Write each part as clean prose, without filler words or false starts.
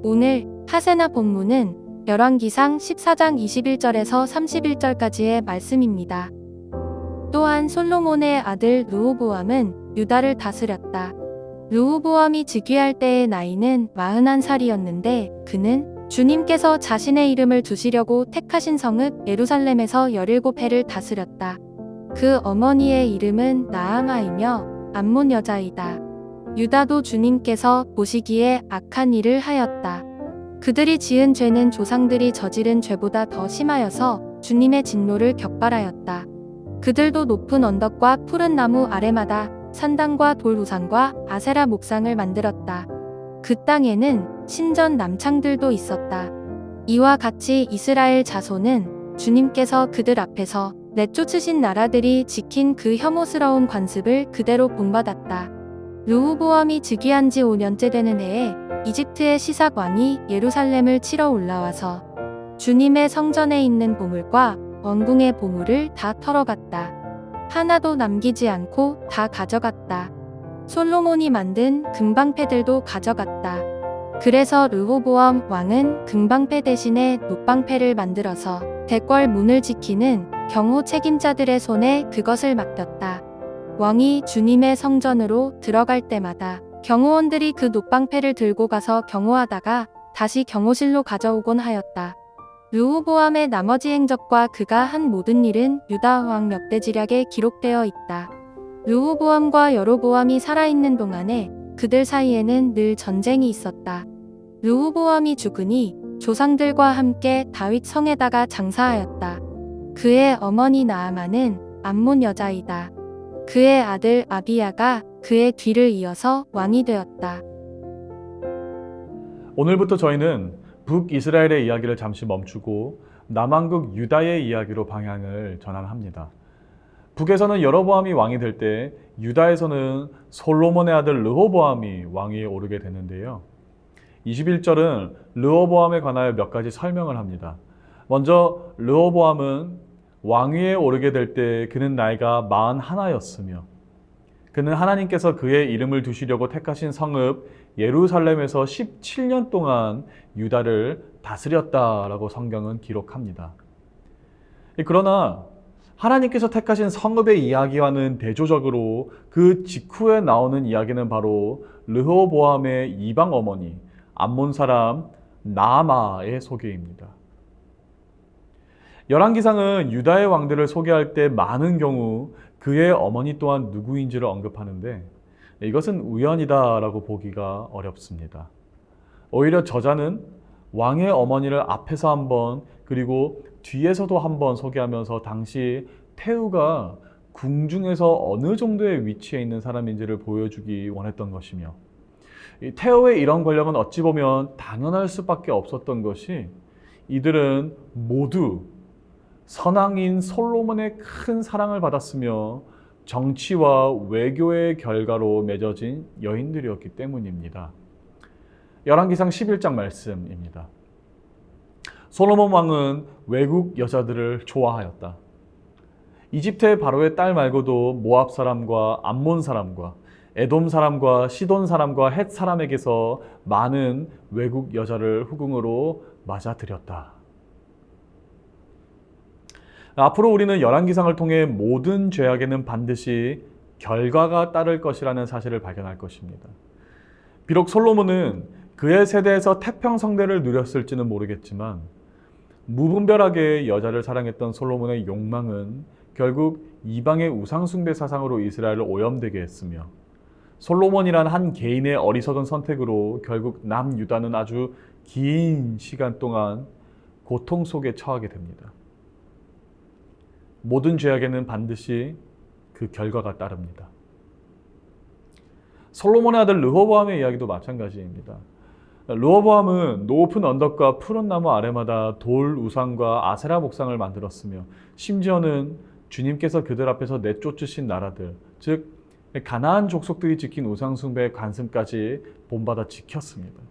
오늘 하세나 본문은 열왕기상 14장 21절에서 31절까지의 말씀입니다. 또한 솔로몬의 아들 르호보암은 유다를 다스렸다. 르호보암이 즉위할 때의 나이는 41살이었는데 그는 주님께서 자신의 이름을 두시려고 택하신 성읍 예루살렘에서 17해를 다스렸다. 그 어머니의 이름은 나아마이며 암몬 여자이다. 유다도 주님께서 보시기에 악한 일을 하였다. 그들이 지은 죄는 조상들이 저지른 죄보다 더 심하여서 주님의 진노를 격발하였다. 그들도 높은 언덕과 푸른 나무 아래마다 산당과 돌 우상과 아세라 목상을 만들었다. 그 땅에는 신전 남창들도 있었다. 이와 같이 이스라엘 자손은 주님께서 그들 앞에서 내쫓으신 나라들이 지킨 그 혐오스러운 관습을 그대로 본받았다. 르호보암이 즉위한 지 5년째 되는 해에 이집트의 시삭 왕이 예루살렘을 치러 올라와서 주님의 성전에 있는 보물과 왕궁의 보물을 다 털어갔다. 하나도 남기지 않고 다 가져갔다. 솔로몬이 만든 금방패들도 가져갔다. 그래서 르호보암 왕은 금방패 대신에 놋방패를 만들어서 대궐 문을 지키는 경호 책임자들의 손에 그것을 맡겼다. 왕이 주님의 성전으로 들어갈 때마다 경호원들이 그 놋방패를 들고 가서 경호하다가 다시 경호실로 가져오곤 하였다. 르호보암의 나머지 행적과 그가 한 모든 일은 유다 왕 역대지략에 기록되어 있다. 르호보암과 여로보암이 살아있는 동안에 그들 사이에는 늘 전쟁이 있었다. 르호보암이 죽으니 조상들과 함께 다윗 성에다가 장사하였다. 그의 어머니 나아마는 암몬 여자이다. 그의 아들 아비야가 그의 뒤를 이어서 왕이 되었다. 오늘부터 저희는 북이스라엘의 이야기를 잠시 멈추고 남왕국 유다의 이야기로 방향을 전환합니다. 북에서는 여로보암이 왕이 될 때 유다에서는 솔로몬의 아들 르호보암이 왕위에 오르게 되는데요. 21절은 르호보암에 관하여 몇 가지 설명을 합니다. 먼저 르호보암은 왕위에 오르게 될 때 그는 나이가 41였으며 그는 하나님께서 그의 이름을 두시려고 택하신 성읍 예루살렘에서 17년 동안 유다를 다스렸다라고 성경은 기록합니다. 그러나 하나님께서 택하신 성읍의 이야기와는 대조적으로 그 직후에 나오는 이야기는 바로 르호보암의 이방 어머니 암몬 사람 나아마의 소개입니다. 열왕기상은 유다의 왕들을 소개할 때 많은 경우 그의 어머니 또한 누구인지를 언급하는데 이것은 우연이다라고 보기가 어렵습니다. 오히려 저자는 왕의 어머니를 앞에서 한번 그리고 뒤에서도 한번 소개하면서 당시 태우가 궁중에서 어느 정도의 위치에 있는 사람인지를 보여주기 원했던 것이며 태우의 이런 권력은 어찌 보면 당연할 수밖에 없었던 것이 이들은 모두 선왕인 솔로몬의 큰 사랑을 받았으며 정치와 외교의 결과로 맺어진 여인들이었기 때문입니다. 열왕기상 11장 말씀입니다. 솔로몬 왕은 외국 여자들을 좋아하였다. 이집트의 바로의 딸 말고도 모압 사람과 암몬 사람과 에돔 사람과 시돈 사람과 헷 사람에게서 많은 외국 여자를 후궁으로 맞아들였다. 앞으로 우리는 열왕기상을 통해 모든 죄악에는 반드시 결과가 따를 것이라는 사실을 발견할 것입니다. 비록 솔로몬은 그의 세대에서 태평성대를 누렸을지는 모르겠지만 무분별하게 여자를 사랑했던 솔로몬의 욕망은 결국 이방의 우상숭배 사상으로 이스라엘을 오염되게 했으며 솔로몬이란 한 개인의 어리석은 선택으로 결국 남유다는 아주 긴 시간 동안 고통 속에 처하게 됩니다. 모든 죄악에는 반드시 그 결과가 따릅니다. 솔로몬의 아들 르호보암의 이야기도 마찬가지입니다. 르호보암은 높은 언덕과 푸른 나무 아래마다 돌 우상과 아세라 목상을 만들었으며 심지어는 주님께서 그들 앞에서 내쫓으신 나라들, 즉 가나안 족속들이 지킨 우상 숭배의 관습까지 본받아 지켰습니다.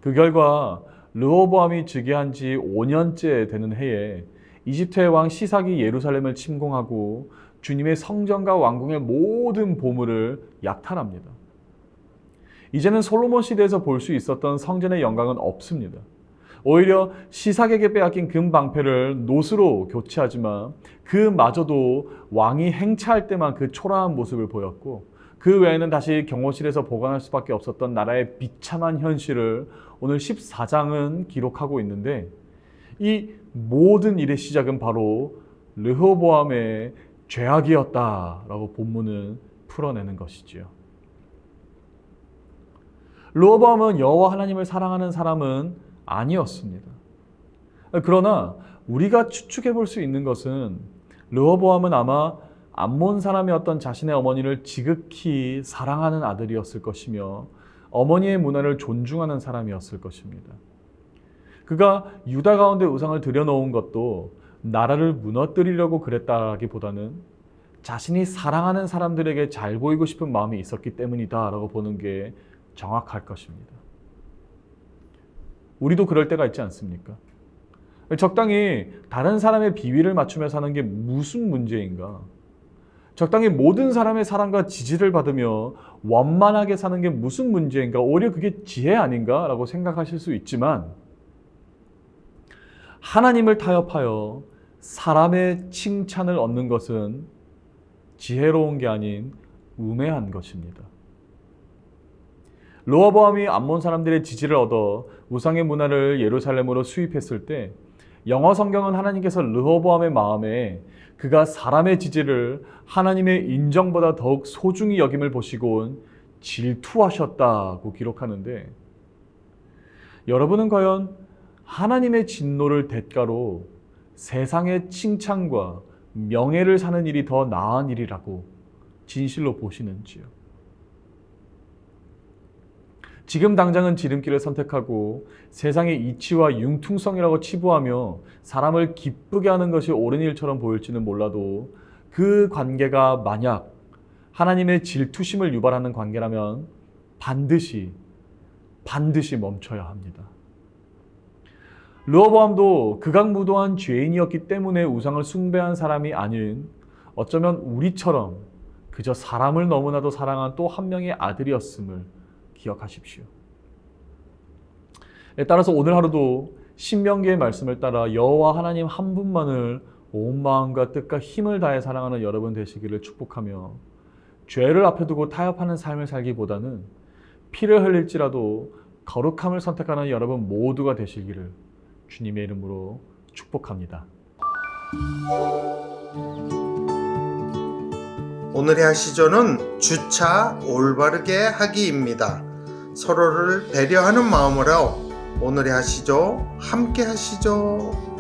그 결과 르호보암이 즉위한 지 5년째 되는 해에 이집트의 왕 시삭이 예루살렘을 침공하고 주님의 성전과 왕궁의 모든 보물을 약탈합니다. 이제는 솔로몬 시대에서 볼 수 있었던 성전의 영광은 없습니다. 오히려 시삭에게 빼앗긴 금 방패를 노스로 교체하지만 그마저도 왕이 행차할 때만 그 초라한 모습을 보였고, 그 외에는 다시 경호실에서 보관할 수밖에 없었던 나라의 비참한 현실을 오늘 14장은 기록하고 있는데, 이 모든 일의 시작은 바로 르호보암의 죄악이었다라고 본문은 풀어내는 것이지요. 르호보암은 여호와 하나님을 사랑하는 사람은 아니었습니다. 그러나 우리가 추측해 볼 수 있는 것은 르호보암은 아마 암몬 사람이었던 자신의 어머니를 지극히 사랑하는 아들이었을 것이며 어머니의 문화를 존중하는 사람이었을 것입니다. 그가 유다 가운데 우상을 들여놓은 것도 나라를 무너뜨리려고 그랬다기보다는 자신이 사랑하는 사람들에게 잘 보이고 싶은 마음이 있었기 때문이다라고 보는 게 정확할 것입니다. 우리도 그럴 때가 있지 않습니까? 적당히 다른 사람의 비위를 맞추며 사는 게 무슨 문제인가? 적당히 모든 사람의 사랑과 지지를 받으며 원만하게 사는 게 무슨 문제인가? 오히려 그게 지혜 아닌가? 라고 생각하실 수 있지만, 하나님을 타협하여 사람의 칭찬을 얻는 것은 지혜로운 게 아닌 우매한 것입니다. 르호보암이 암몬 사람들의 지지를 얻어 우상의 문화를 예루살렘으로 수입했을 때, 영어 성경은 하나님께서 르호보암의 마음에 그가 사람의 지지를 하나님의 인정보다 더욱 소중히 여김을 보시고 질투하셨다고 기록하는데, 여러분은 과연 하나님의 진노를 대가로 세상의 칭찬과 명예를 사는 일이 더 나은 일이라고 진실로 보시는지요? 지금 당장은 지름길을 선택하고 세상의 이치와 융통성이라고 치부하며 사람을 기쁘게 하는 것이 옳은 일처럼 보일지는 몰라도, 그 관계가 만약 하나님의 질투심을 유발하는 관계라면 반드시 멈춰야 합니다. 르호보암도 극악무도한 죄인이었기 때문에 우상을 숭배한 사람이 아닌, 어쩌면 우리처럼 그저 사람을 너무나도 사랑한 또 한 명의 아들이었음을 기억하십시오. 따라서 오늘 하루도 신명기의 말씀을 따라 여호와 하나님 한 분만을 온 마음과 뜻과 힘을 다해 사랑하는 여러분 되시기를 축복하며, 죄를 앞에 두고 타협하는 삶을 살기보다는 피를 흘릴지라도 거룩함을 선택하는 여러분 모두가 되시기를 주님의 이름으로 축복합니다. 오늘의 하시조는 주차 올바르게 하기입니다. 서로를 배려하는 마음으로 오늘의 하시조 함께 하시죠.